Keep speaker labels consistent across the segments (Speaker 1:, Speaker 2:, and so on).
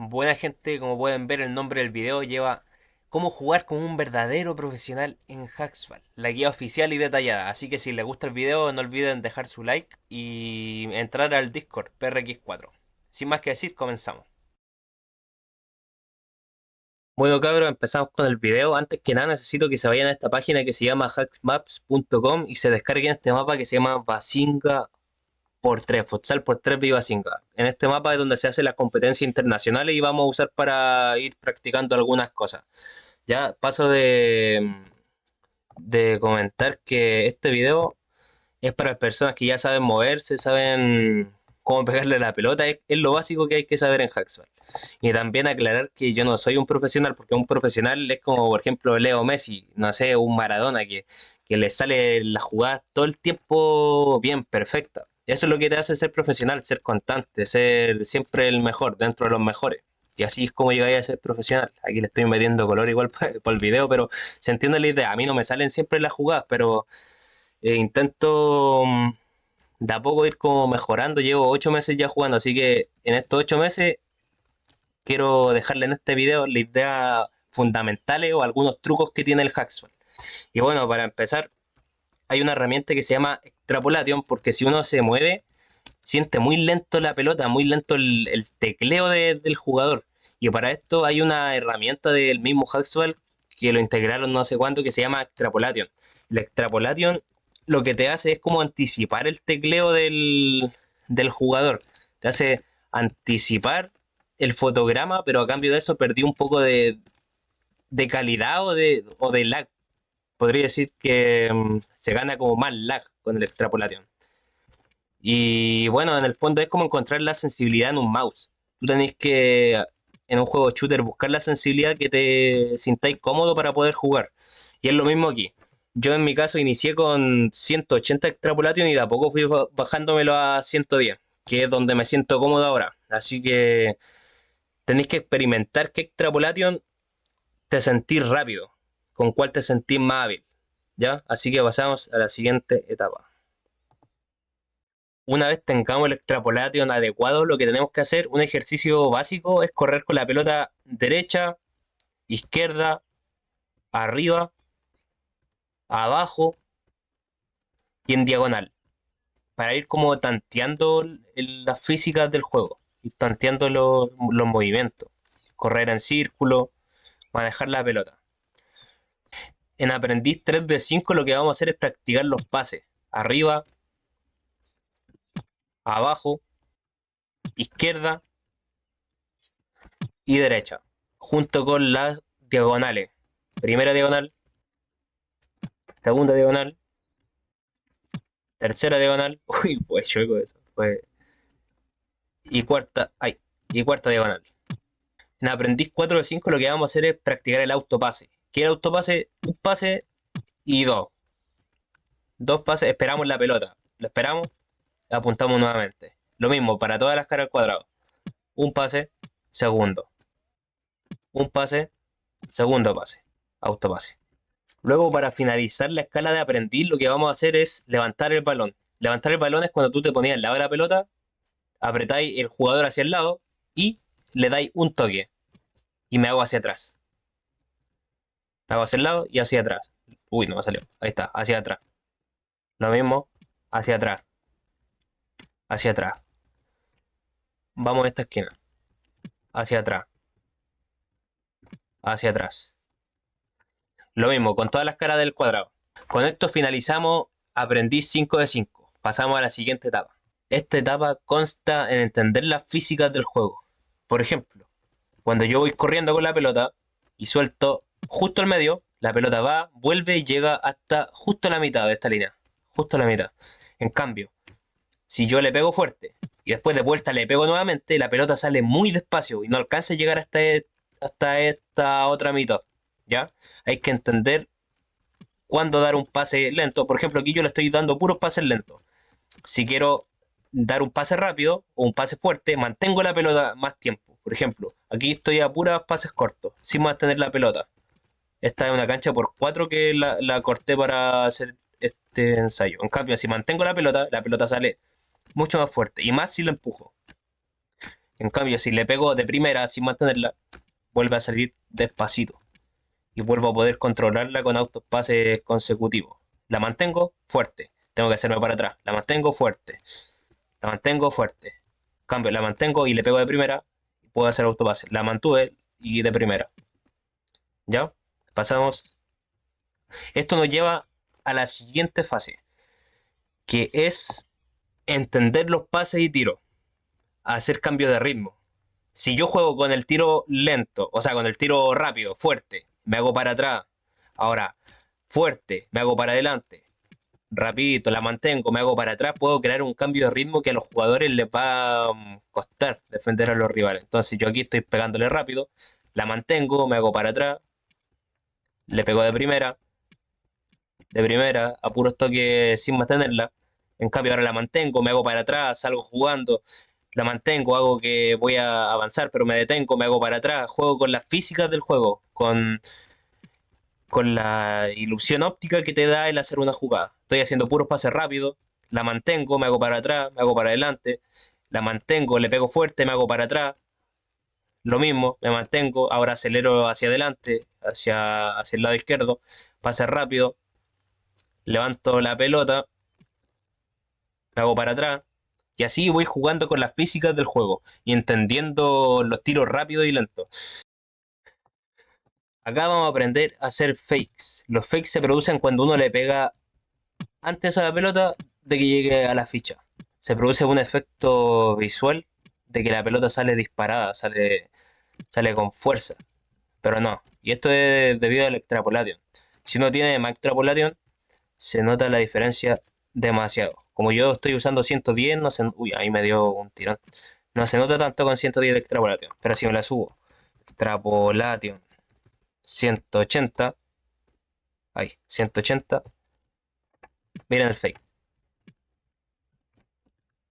Speaker 1: Buena gente, como pueden ver el nombre del video lleva cómo jugar como un verdadero profesional en Hacksfall, la guía oficial y detallada, así que si les gusta el video no olviden dejar su like y entrar al Discord PRX4. Sin más que decir, comenzamos. Bueno cabros, empezamos con el video. Antes que nada necesito que se vayan a esta página que se llama hacksmaps.com y se descarguen este mapa que se llama Basinga por 3, Futsal por 3 Viva Singa. En este mapa es donde se hacen las competencias internacionales y vamos a usar para ir practicando algunas cosas. Ya paso de comentar que este video es para personas que ya saben moverse, saben cómo pegarle la pelota, es lo básico que hay que saber en Hacksaw. Y también aclarar que yo no soy un profesional, porque un profesional es como, por ejemplo, Leo Messi, no sé, un Maradona, que le sale la jugada todo el tiempo bien, perfecta. Eso es lo que te hace ser profesional, ser constante, ser siempre el mejor, dentro de los mejores. Y así es como llegáis a ser profesional. Aquí le estoy metiendo color igual por el video, pero se entiende la idea. A mí no me salen siempre las jugadas, pero intento de a poco ir como mejorando. Llevo 8 meses ya jugando, así que en estos 8 meses quiero dejarle en este video la idea fundamentales o algunos trucos que tiene el Hacksaw. Y bueno, para empezar, hay una herramienta que se llama Extrapolation, porque si uno se mueve, siente muy lento la pelota, muy lento el tecleo del jugador. Y para esto hay una herramienta del mismo Hacksaw que lo integraron no sé cuánto que se llama Extrapolation. La Extrapolation lo que te hace es como anticipar el tecleo del jugador. Te hace anticipar el fotograma, pero a cambio de eso perdí un poco de calidad o de lag. Podría decir que se gana como más lag con el Extrapolation. Y bueno, en el fondo es como encontrar la sensibilidad en un mouse. Tú tenés que, en un juego shooter, buscar la sensibilidad que te sintáis cómodo para poder jugar. Y es lo mismo aquí. Yo en mi caso inicié con 180 extrapolation y de a poco fui bajándomelo a 110, que es donde me siento cómodo ahora. Así que tenéis que experimentar qué extrapolation te sentís rápido, con cuál te sentís más hábil. ¿Ya? Así que pasamos a la siguiente etapa. Una vez tengamos el extrapolation adecuado, lo que tenemos que hacer, un ejercicio básico, es correr con la pelota derecha, izquierda, arriba, abajo y en diagonal, para ir como tanteando las físicas del juego, ir tanteando los movimientos, correr en círculo, manejar la pelota. En aprendiz 3 de 5 lo que vamos a hacer es practicar los pases, arriba, abajo, izquierda y derecha, junto con las diagonales. Primera diagonal, segunda diagonal, tercera diagonal, uy, pues chueco eso, fue, y cuarta, ay, y cuarta diagonal. En aprendiz 4 de 5 lo que vamos a hacer es practicar el autopase. ¿Qué es el autopase? Un pase y dos. Dos pases, esperamos la pelota. Lo esperamos, apuntamos nuevamente. Lo mismo para todas las caras al cuadrado. Un pase, segundo. Un pase, segundo pase. Autopase. Luego, para finalizar la escala de aprendiz, lo que vamos a hacer es levantar el balón. Levantar el balón es cuando tú te ponías al lado de la pelota, apretáis el jugador hacia el lado y le dais un toque. Y me hago hacia atrás. Me hago hacia el lado y hacia atrás. Uy, no me salió. Ahí está, hacia atrás. Lo mismo, hacia atrás, hacia atrás. Vamos a esta esquina. Hacia atrás, hacia atrás. Lo mismo, con todas las caras del cuadrado. Con esto finalizamos aprendiz 5 de 5. Pasamos a la siguiente etapa. Esta etapa consta en entender las físicas del juego. Por ejemplo, cuando yo voy corriendo con la pelota y suelto justo al medio, la pelota va, vuelve y llega hasta justo a la mitad de esta línea. Justo a la mitad. En cambio, si yo le pego fuerte y después de vuelta le pego nuevamente, la pelota sale muy despacio y no alcanza a llegar hasta esta otra mitad. ¿Ya? Hay que entender cuándo dar un pase lento. Por ejemplo, aquí yo le estoy dando puros pases lentos. Si quiero dar un pase rápido o un pase fuerte, mantengo la pelota más tiempo. Por ejemplo, aquí estoy a puras pases cortos, sin mantener la pelota. Esta es una cancha por 4 que la corté para hacer este ensayo. En cambio, si mantengo la pelota sale mucho más fuerte y más si la empujo. En cambio, si le pego de primera sin mantenerla, vuelve a salir despacito. Y vuelvo a poder controlarla con autopases consecutivos. La mantengo fuerte. Tengo que hacerme para atrás. La mantengo fuerte. La mantengo fuerte. Cambio, la mantengo y le pego de primera. Y puedo hacer autopase. La mantuve y de primera. ¿Ya? Pasamos. Esto nos lleva a la siguiente fase, que es entender los pases y tiros, hacer cambio de ritmo. Si yo juego con el tiro lento, o sea, con el tiro rápido, fuerte, me hago para atrás. Ahora, fuerte, me hago para adelante. Rapidito, la mantengo, me hago para atrás, puedo crear un cambio de ritmo que a los jugadores les va a costar defender a los rivales. Entonces yo aquí estoy pegándole rápido, la mantengo, me hago para atrás, le pego de primera, a puros toques sin mantenerla. En cambio ahora la mantengo, me hago para atrás, salgo jugando, la mantengo, hago que voy a avanzar, pero me detengo, me hago para atrás, juego con las físicas del juego, con la ilusión óptica que te da el hacer una jugada. Estoy haciendo puros pases rápidos, la mantengo, me hago para atrás, me hago para adelante, la mantengo, le pego fuerte, me hago para atrás, lo mismo, me mantengo, ahora acelero hacia adelante, hacia el lado izquierdo, pase rápido, levanto la pelota, me hago para atrás, y así voy jugando con las físicas del juego y entendiendo los tiros rápidos y lentos. Acá vamos a aprender a hacer fakes. Los fakes se producen cuando uno le pega antes a la pelota de que llegue a la ficha. Se produce un efecto visual de que la pelota sale disparada, sale con fuerza. Pero no. Y esto es debido al extrapolation. Si uno tiene más extrapolation, se nota la diferencia demasiado. Como yo estoy usando 110, no se... Uy, ahí me dio un tirón. No se nota tanto con 110 de extrapolation. Pero si me la subo, extrapolation 180, ahí, 180, miren el fake.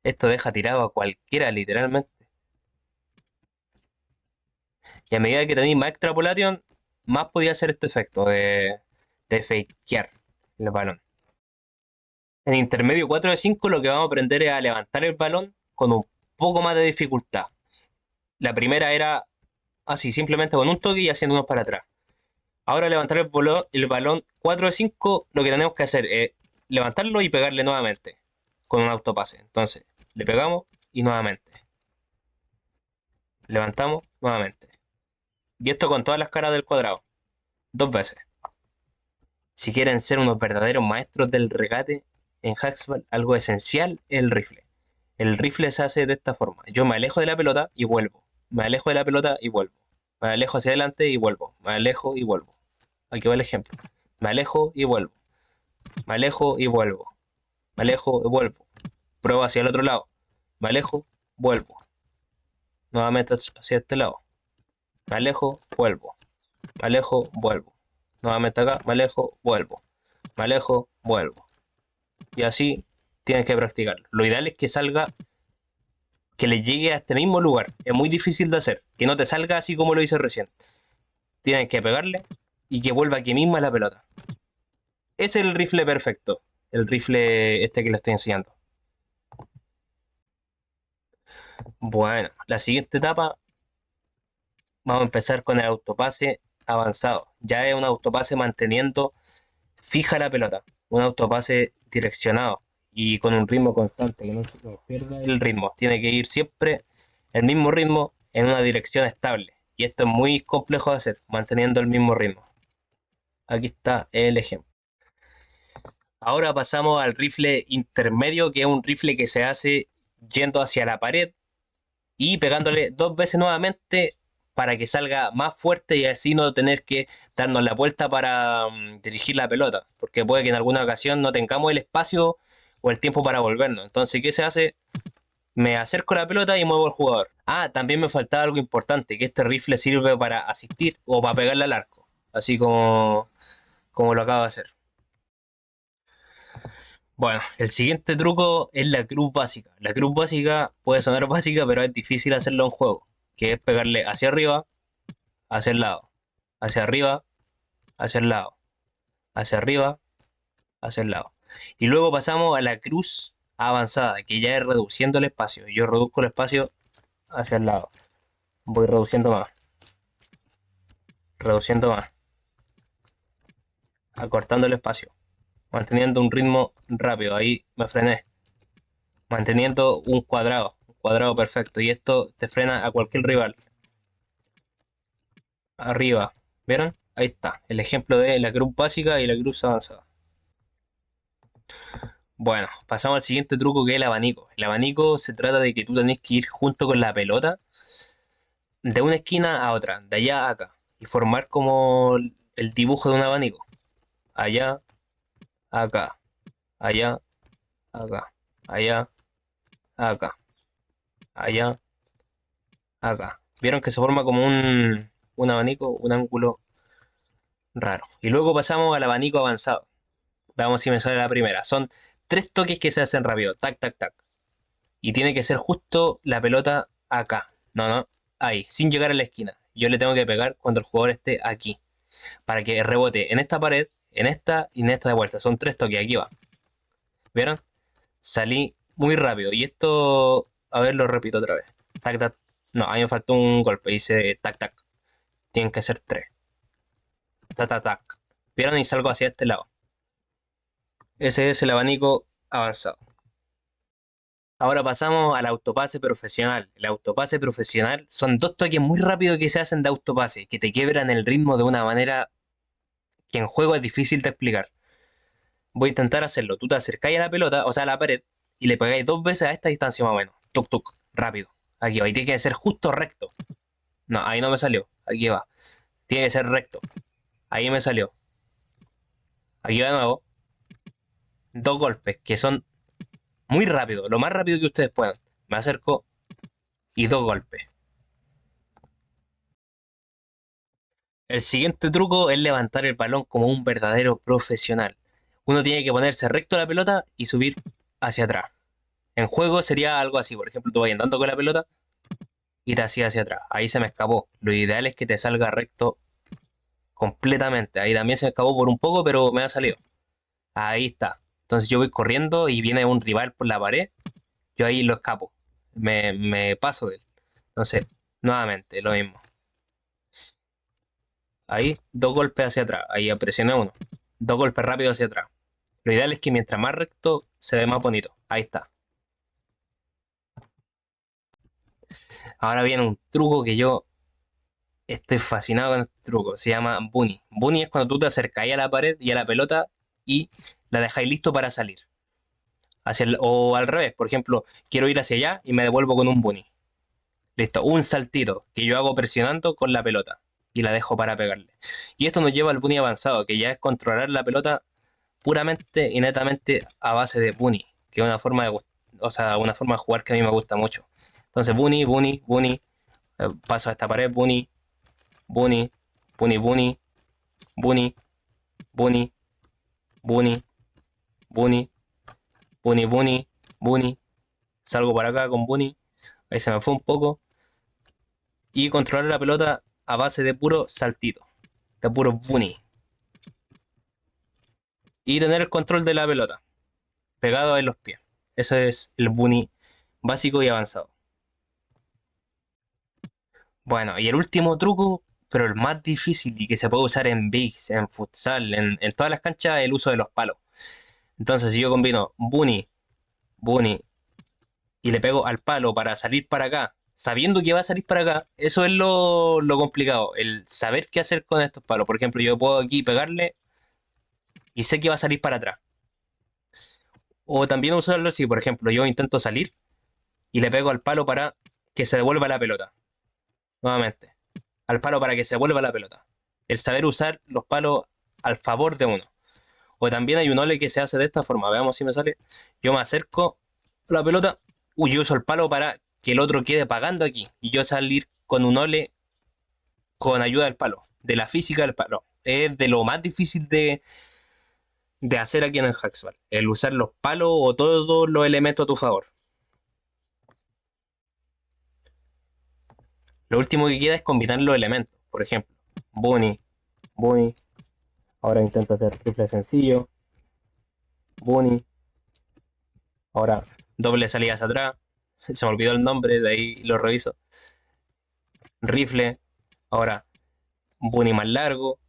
Speaker 1: Esto deja tirado a cualquiera, literalmente. Y a medida que tenéis más extrapolation, más podía hacer este efecto de fakear el balón. En intermedio 4 de 5 lo que vamos a aprender es a levantar el balón con un poco más de dificultad. La primera era así, simplemente con un toque y haciéndonos para atrás. Ahora levantar el balón 4 de 5, lo que tenemos que hacer es levantarlo y pegarle nuevamente con un autopase. Entonces, le pegamos y nuevamente. Levantamos nuevamente. Y esto con todas las caras del cuadrado. 2 veces. Si quieren ser unos verdaderos maestros del regate en Hacksball, algo esencial es el rifle. El rifle se hace de esta forma. Yo me alejo de la pelota y vuelvo. Me alejo de la pelota y vuelvo. Me alejo hacia adelante y vuelvo. Me alejo y vuelvo. Aquí va el ejemplo. Me alejo y vuelvo. Me alejo y vuelvo. Me alejo y vuelvo. Pruebo hacia el otro lado. Me alejo, vuelvo. Nuevamente hacia este lado. Me alejo, vuelvo. Me alejo, vuelvo. Nuevamente acá, me alejo, vuelvo. Me alejo, vuelvo. Y así tienes que practicarlo. Lo ideal es que salga, que le llegue a este mismo lugar. Es muy difícil de hacer. Que no te salga así como lo hice recién. Tienes que pegarle y que vuelva aquí mismo a la pelota. Ese es el rifle perfecto. El rifle este que le estoy enseñando. Bueno, la siguiente etapa vamos a empezar con el autopase avanzado. Ya es un autopase manteniendo fija la pelota. Un autopase direccionado y con un ritmo constante, que no se nos pierda el ritmo. Tiene que ir siempre el mismo ritmo en una dirección estable. Y esto es muy complejo de hacer, manteniendo el mismo ritmo. Aquí está el ejemplo. Ahora pasamos al rifle intermedio, que es un rifle que se hace yendo hacia la pared y pegándole 2 veces nuevamente para que salga más fuerte y así no tener que darnos la vuelta para dirigir la pelota, porque puede que en alguna ocasión no tengamos el espacio o el tiempo para volvernos. Entonces, ¿qué se hace? Me acerco a la pelota y muevo al jugador. Ah, también me faltaba algo importante, que este rifle sirve para asistir o para pegarle al arco, así como lo acabo de hacer. Bueno, el siguiente truco es la cruz básica. La cruz básica puede sonar básica, pero es difícil hacerlo en juego, que es pegarle hacia arriba, hacia el lado, hacia arriba, hacia el lado, hacia arriba, hacia el lado. Y luego pasamos a la cruz avanzada, que ya es reduciendo el espacio. Yo reduzco el espacio hacia el lado. Voy reduciendo más, acortando el espacio, manteniendo un ritmo rápido. Ahí me frené, manteniendo un cuadrado perfecto. Y esto te frena a cualquier rival. Arriba, ¿vieron? Ahí está, el ejemplo de la cruz básica y la cruz avanzada. Bueno, pasamos al siguiente truco que es el abanico. El abanico se trata de que tú tenés que ir junto con la pelota de una esquina a otra, de allá a acá, y formar como el dibujo de un abanico. Allá, acá, allá, acá, allá, acá, allá, acá. ¿Vieron que se forma como un abanico, un ángulo raro? Y luego pasamos al abanico avanzado. Veamos si me sale la primera. Son tres toques que se hacen rápido. Tac, tac, tac. Y tiene que ser justo la pelota acá. No, no. Ahí, sin llegar a la esquina. Yo le tengo que pegar cuando el jugador esté aquí. Para que rebote en esta pared, en esta y en esta de vuelta. Son tres toques. Aquí va. ¿Vieron? Salí muy rápido. Y esto, a ver, lo repito otra vez. Tac, tac. No, a mí me faltó un golpe. Hice tac, tac. Tienen que ser tres. Tac, tac, tac. ¿Vieron? Y salgo hacia este lado. Ese es el abanico avanzado. Ahora pasamos al autopase profesional. El autopase profesional son dos toques muy rápidos que se hacen de autopase, que te quiebran el ritmo de una manera que en juego es difícil de explicar. Voy a intentar hacerlo. Tú te acercáis a la pelota, o sea, a la pared, y le pegáis dos veces a esta distancia más o menos. Tuc, tuc, rápido. Aquí va. Y tiene que ser justo recto. No, ahí no me salió. Aquí va. Tiene que ser recto. Ahí me salió. Aquí va de nuevo. Dos golpes que son muy rápidos, lo más rápido que ustedes puedan. Me acerco y dos golpes. El siguiente truco es levantar el balón como un verdadero profesional. Uno tiene que ponerse recto a la pelota y subir hacia atrás. En juego sería algo así, por ejemplo, tú vas andando con la pelota y te hacías hacia atrás. Ahí se me escapó. Lo ideal es que te salga recto completamente. Ahí también se me escapó por un poco, pero me ha salido. Ahí está. Entonces yo voy corriendo y viene un rival por la pared. Yo ahí lo escapo. Me paso de él. Entonces, nuevamente, lo mismo. Ahí, dos golpes hacia atrás. Ahí presioné uno. Dos golpes rápidos hacia atrás. Lo ideal es que mientras más recto se ve más bonito. Ahí está. Ahora viene un truco que yo estoy fascinado con este truco. Se llama Bunny. Bunny es cuando tú te acercáis a la pared y a la pelota y la dejáis listo para salir. O al revés, por ejemplo, quiero ir hacia allá y me devuelvo con un Bunny. Listo, un saltito que yo hago presionando con la pelota y la dejo para pegarle. Y esto nos lleva al Bunny avanzado, que ya es controlar la pelota puramente y netamente a base de Bunny, que es una forma de, o sea, una forma de jugar que a mí me gusta mucho. Entonces, Bunny, Bunny, Bunny, paso a esta pared, Bunny, Bunny, Bunny, Bunny, Bunny, Bunny, Bunny, Bunny, Bunny, Bunny, Bunny, salgo para acá con Bunny, ahí se me fue un poco, y controlar la pelota a base de puro saltito, de puro Bunny, y tener el control de la pelota, pegado en los pies. Eso es el Bunny básico y avanzado. Bueno, y el último truco, pero el más difícil y que se puede usar en bigs, en futsal, en todas las canchas, es el uso de los palos. Entonces, si yo combino Bunny, Bunny y le pego al palo para salir para acá, sabiendo que va a salir para acá, eso es lo complicado, el saber qué hacer con estos palos. Por ejemplo, yo puedo aquí pegarle y sé que va a salir para atrás. O también usarlo si, por ejemplo, yo intento salir y le pego al palo para que se devuelva la pelota. Nuevamente, al palo para que se devuelva la pelota. El saber usar los palos al favor de uno. O también hay un ole que se hace de esta forma. Veamos si me sale. Yo me acerco a la pelota. Uy, yo uso el palo para que el otro quede pagando aquí. Y yo salir con un ole con ayuda del palo. De la física del palo. Es de lo más difícil de hacer aquí en el Hackswall. El usar los palos o todos los elementos a tu favor. Lo último que queda es combinar los elementos. Por ejemplo, Bunny, Bunny. Ahora intento hacer rifle sencillo. Bunny. Ahora doble salida hacia atrás. Se me olvidó el nombre, de ahí lo reviso. Rifle. Ahora, bunny más largo.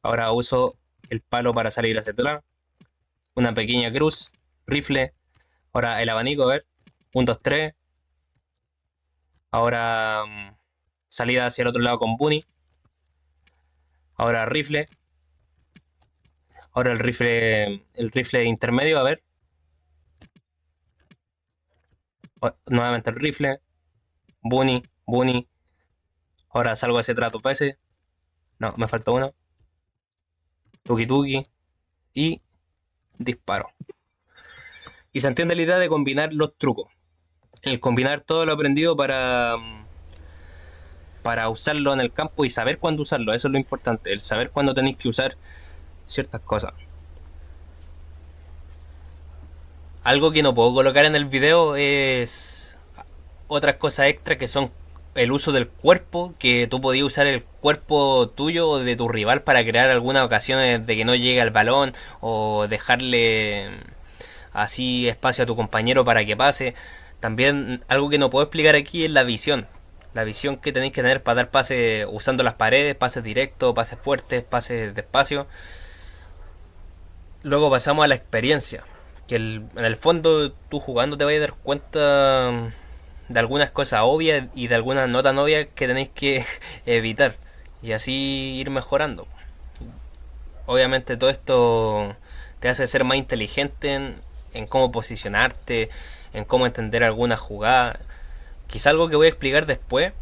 Speaker 1: Ahora uso el palo para salir hacia atrás. Una pequeña cruz. Rifle. Ahora el abanico, a ver. 1, 2, 3. Ahora salida hacia el otro lado con bunny. Ahora rifle. Ahora el rifle intermedio, a ver. Nuevamente el rifle. Bunny, bunny. Ahora salgo hacia atrás dos veces. No, me falta uno. Tuki tuki. Y disparo. Y se entiende la idea de combinar los trucos. El combinar todo lo aprendido para usarlo en el campo y saber cuándo usarlo. Eso es lo importante. El saber cuándo tenéis que usar ciertas cosas. Algo que no puedo colocar en el video es otras cosas extra que son el uso del cuerpo, que tú podías usar el cuerpo tuyo o de tu rival para crear algunas ocasiones de que no llegue al balón o dejarle así espacio a tu compañero para que pase. También algo que no puedo explicar aquí es la visión. La visión que tenéis que tener para dar pases usando las paredes, pases directos, pases fuertes, pases despacio. Luego pasamos a la experiencia. Que en el fondo tú jugando te vas a dar cuenta de algunas cosas obvias y de algunas no tan obvias que tenéis que evitar. Y así ir mejorando. Obviamente todo esto te hace ser más inteligente en cómo posicionarte, en cómo entender alguna jugada. Quizá algo que voy a explicar después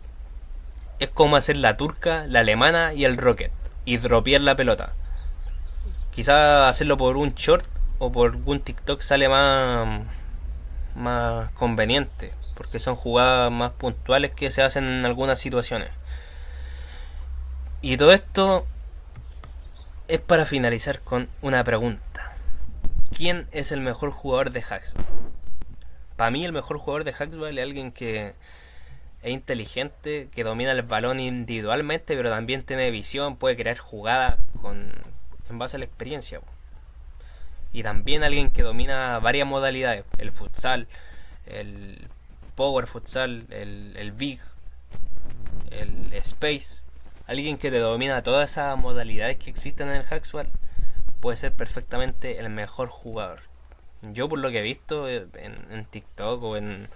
Speaker 1: es cómo hacer la turca, la alemana y el rocket. Y dropear la pelota. Quizá hacerlo por un short o por un TikTok sale más conveniente. Porque son jugadas más puntuales que se hacen en algunas situaciones. Y todo esto es para finalizar con una pregunta. ¿Quién es el mejor jugador de Hacksball? Para mí el mejor jugador de Hacksball es alguien que es inteligente, que domina el balón individualmente, pero también tiene visión, puede crear jugadas en base a la experiencia. Y también alguien que domina varias modalidades, el futsal, el power futsal, el big, el space. Alguien que te domina todas esas modalidades que existen en el Hackswall puede ser perfectamente el mejor jugador. Yo por lo que he visto en TikTok o en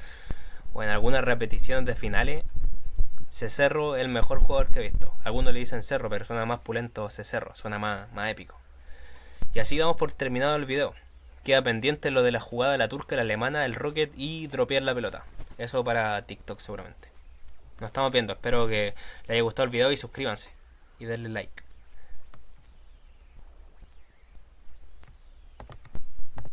Speaker 1: algunas repeticiones de finales, Cerro el mejor jugador que he visto. Algunos le dicen Cerro, pero suena más pulento Cerro, suena más épico. Y así damos por terminado el video. Queda pendiente lo de la jugada de la turca, la alemana, el rocket y dropear la pelota. Eso para TikTok seguramente. Nos estamos viendo, espero que les haya gustado el video y suscríbanse y denle like.